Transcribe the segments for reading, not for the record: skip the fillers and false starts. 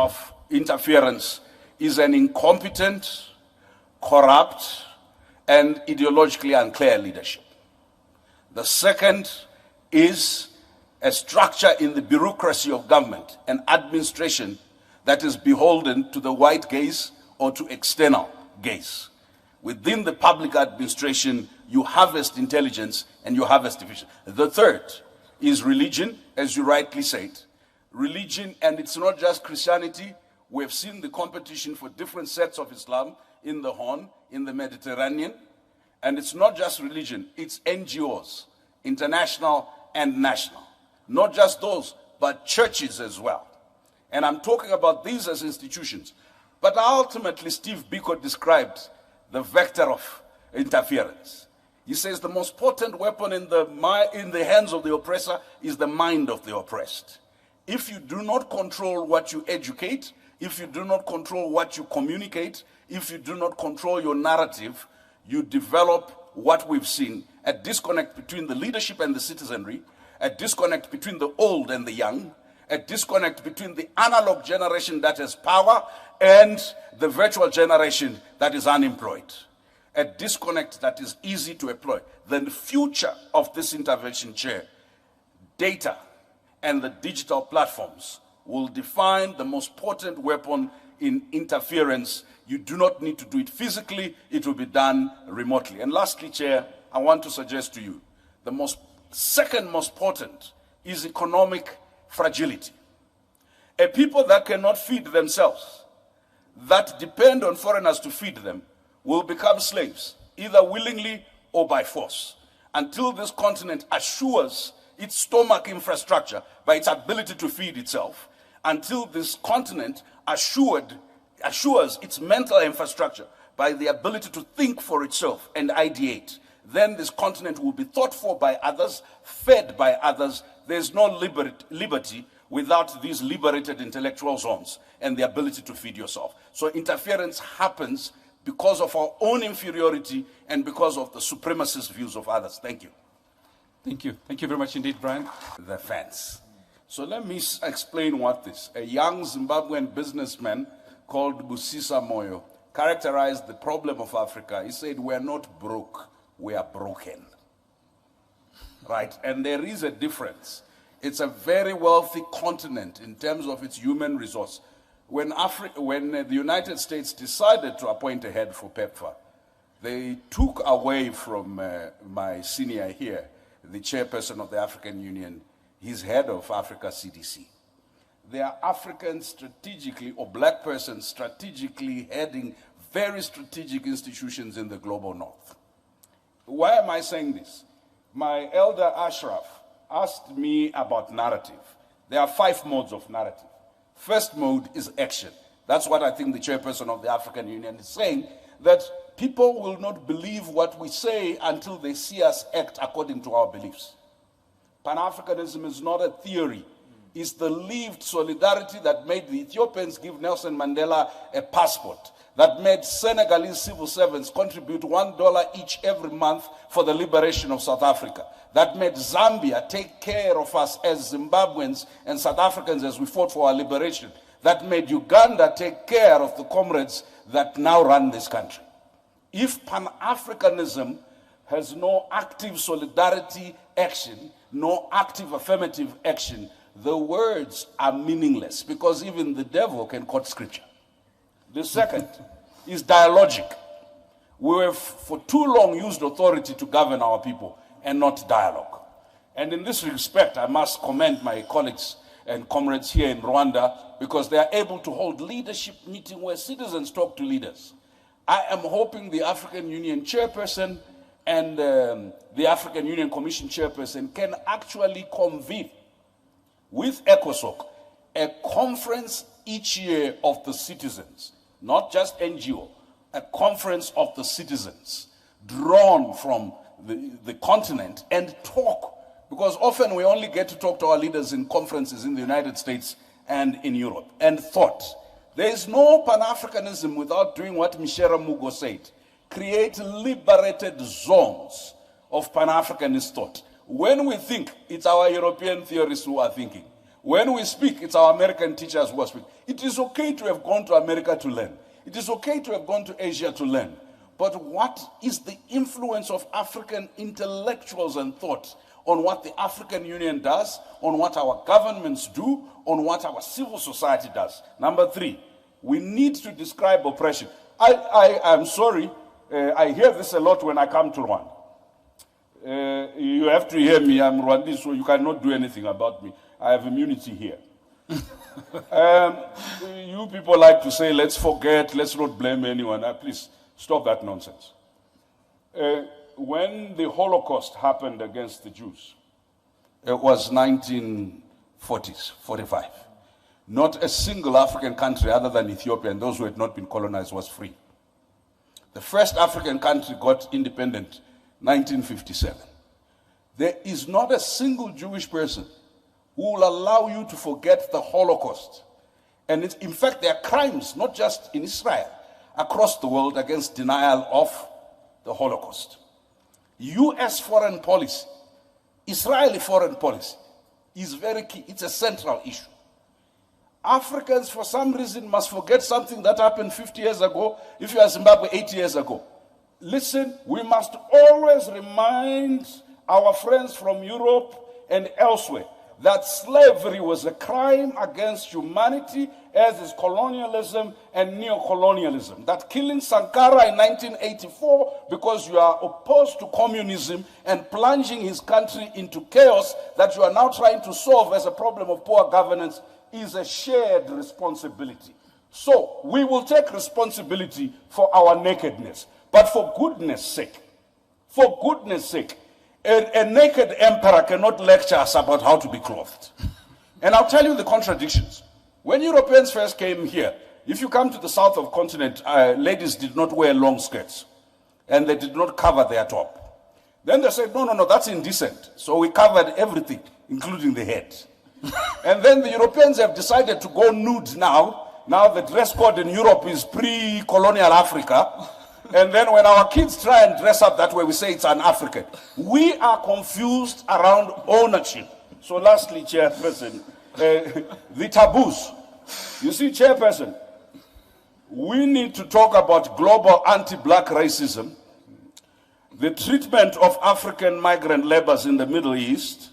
of interference is an incompetent, corrupt, and ideologically unclear leadership. The second is a structure in the bureaucracy of government and administration that is beholden to the white gaze or to external gaze. Within the public administration, you harvest intelligence and you harvest division. The third is religion, as you rightly said. Religion, and it's not just Christianity. We have seen the competition for different sects of Islam in the Horn, in the Mediterranean. And it's not just religion, it's NGOs, international and national. Not just those, but churches as well. And I'm talking about these as institutions. But ultimately, Steve Biko described the vector of interference. He says the most potent weapon in the hands of the oppressor is the mind of the oppressed. If you do not control what you educate, if you do not control what you communicate, if you do not control your narrative, you develop what we've seen, a disconnect between the leadership and the citizenry, a disconnect between the old and the young, a disconnect between the analog generation that has power and the virtual generation that is unemployed. A disconnect that is easy to employ. The future of this intervention chair, data and the digital platforms will define the most potent weapon in interference. You do not need to do it physically, it will be done remotely. And lastly, Chair, I want to suggest to you, the second most potent is economic fragility. A people that cannot feed themselves, that depend on foreigners to feed them, will become slaves, either willingly or by force, until this continent assures its stomach infrastructure by its ability to feed itself, until this continent assures its mental infrastructure by the ability to think for itself and ideate. Then this continent will be thought for by others, fed by others. There's no liberty without these liberated intellectual zones and the ability to feed yourself. So interference happens because of our own inferiority and because of the supremacist views of others. Thank you. Thank you. Thank you very much indeed, Brian. The fence. So let me explain what this. A young Zimbabwean businessman called Busisa Moyo characterized the problem of Africa. He said, we're not broke, we are broken. Right? And there is a difference. It's a very wealthy continent in terms of its human resource. When the United States decided to appoint a head for PEPFAR, they took away from my senior here, the chairperson of the African Union, his head of Africa CDC. There are Africans strategically, or black persons strategically heading very strategic institutions in the global north. Why am I saying this? My elder Ashraf asked me about narrative. There are 5 modes of narrative. First mode is action. That's what I think the chairperson of the African Union is saying, that people will not believe what we say until they see us act according to our beliefs. Pan-Africanism is not a theory. It's the lived solidarity that made the Ethiopians give Nelson Mandela a passport, that made Senegalese civil servants contribute $1 each every month for the liberation of South Africa, that made Zambia take care of us as Zimbabweans and South Africans as we fought for our liberation, that made Uganda take care of the comrades that now run this country. If Pan-Africanism has no active solidarity action, no active affirmative action, the words are meaningless, because even the devil can quote scripture. The second is dialogic. We have for too long used authority to govern our people and not dialogue. And in this respect, I must commend my colleagues and comrades here in Rwanda, because they are able to hold leadership meetings where citizens talk to leaders. I am hoping the African Union chairperson and the African Union Commission chairperson can actually convene with ECOSOC a conference each year of the citizens, not just NGO, a conference of the citizens drawn from the continent and talk, because often we only get to talk to our leaders in conferences in the United States and in Europe, and thought. There is no Pan-Africanism without doing what Michelle Mugo said, create liberated zones of Pan-Africanist thought. When we think, it's our European theorists who are thinking. When we speak, it's our American teachers who are speaking. It is okay to have gone to America to learn. It is okay to have gone to Asia to learn. But what is the influence of African intellectuals and thought on what the African Union does, on what our governments do, on what our civil society does? Number 3, we need to describe oppression. I'm sorry, I hear this a lot when I come to Rwanda. You have to hear me, I'm Rwandese, so you cannot do anything about me. I have immunity here. You people like to say, let's forget, let's not blame anyone. Please, stop that nonsense. When the Holocaust happened against the Jews, it was 1940s, 45. Not a single African country other than Ethiopia and those who had not been colonized was free. The first African country got independent 1957. There is not a single Jewish person who will allow you to forget the Holocaust. And in fact, there are crimes, not just in Israel, across the world against denial of the Holocaust. US foreign policy, Israeli foreign policy is very key. It's a central issue. Africans, for some reason, must forget something that happened 50 years ago, if you are Zimbabwe 80 years ago. Listen, we must always remind our friends from Europe and elsewhere that slavery was a crime against humanity, as is colonialism and neo-colonialism. That killing Sankara in 1984 because you are opposed to communism and plunging his country into chaos that you are now trying to solve as a problem of poor governance is a shared responsibility. So we will take responsibility for our nakedness. But for goodness sake, a naked emperor cannot lecture us about how to be clothed. And I'll tell you the contradictions. When Europeans first came here, if you come to the south of the continent, ladies did not wear long skirts. And they did not cover their top. Then they said, no, that's indecent. So we covered everything, including the head. And then the Europeans have decided to go nude now. Now the dress code in Europe is pre-colonial Africa. And then when our kids try and dress up that way, we say it's an African. We are confused around ownership. So lastly, Chairperson, the taboos. You see, Chairperson, we need to talk about global anti-black racism, the treatment of African migrant laborers in the Middle East,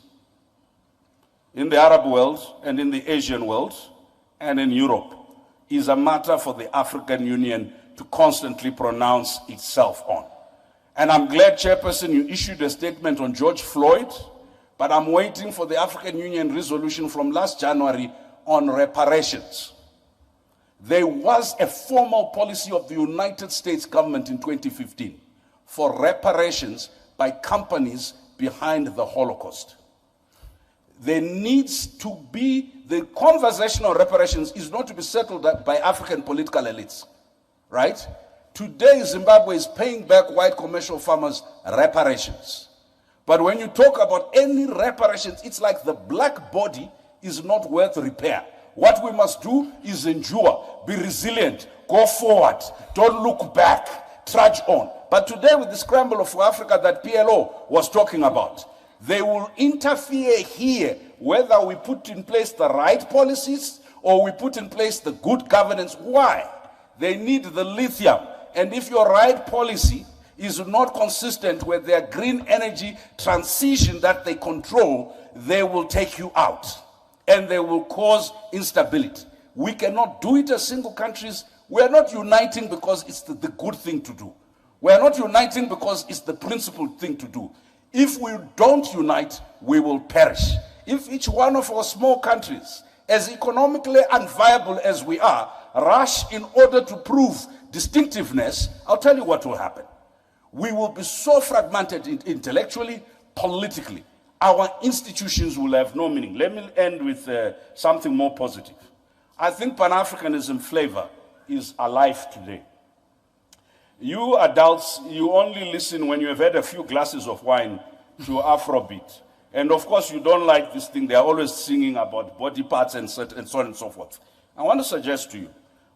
in the Arab world, and in the Asian world, and in Europe, is a matter for the African Union to constantly pronounce itself on. And I'm glad, Chairperson, you issued a statement on George Floyd, but I'm waiting for the African Union resolution from last January on reparations. There was a formal policy of the United States government in 2015 for reparations by companies behind the Holocaust. There needs to be, the conversation on reparations is not to be settled by African political elites. Right? Today, Zimbabwe is paying back white commercial farmers reparations. But when you talk about any reparations, it's like the black body is not worth repair. What we must do is endure, be resilient, go forward, don't look back, trudge on. But today, with the scramble of Africa that PLO was talking about, they will interfere here, whether we put in place the right policies or we put in place the good governance. Why? They need the lithium. And if your right policy is not consistent with their green energy transition that they control, they will take you out. And they will cause instability. We cannot do it as single countries. We are not uniting because it's the good thing to do. We are not uniting because it's the principled thing to do. If we don't unite, we will perish. If each one of our small countries, as economically unviable as we are, rush in order to prove distinctiveness, I'll tell you what will happen. We will be so fragmented intellectually, politically. Our institutions will have no meaning. Let me end with something more positive. I think Pan-Africanism flavor is alive today. You adults, you only listen when you have had a few glasses of wine to Afrobeat. And of course, you don't like this thing. They are always singing about body parts and so on and so forth. I want to suggest to you,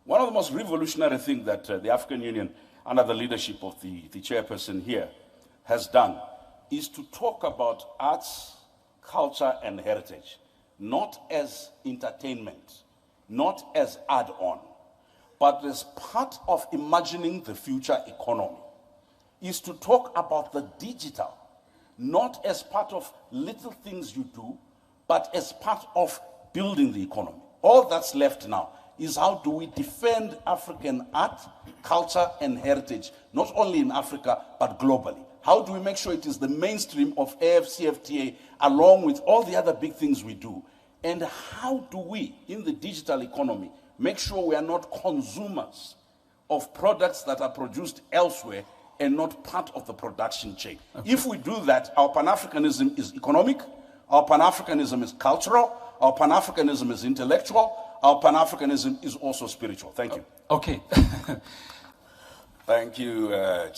one of the most revolutionary things that the African Union, under the leadership of the chairperson here, has done is to talk about arts, culture, and heritage. not as entertainment, not as add-on, but as part of imagining the future economy, is to talk about the digital, not as part of little things you do, but as part of building the economy. All that's left now is how do we defend African art, culture, and heritage, not only in Africa, but globally. How do we make sure it is the mainstream of AFCFTA along with all the other big things we do? And how do we, in the digital economy, make sure we are not consumers of products that are produced elsewhere and not part of the production chain? Okay. If we do that, our Pan-Africanism is economic, our Pan-Africanism is cultural, our Pan-Africanism is intellectual, our Pan-Africanism is also spiritual. Thank you. Okay. Thank you, Chair.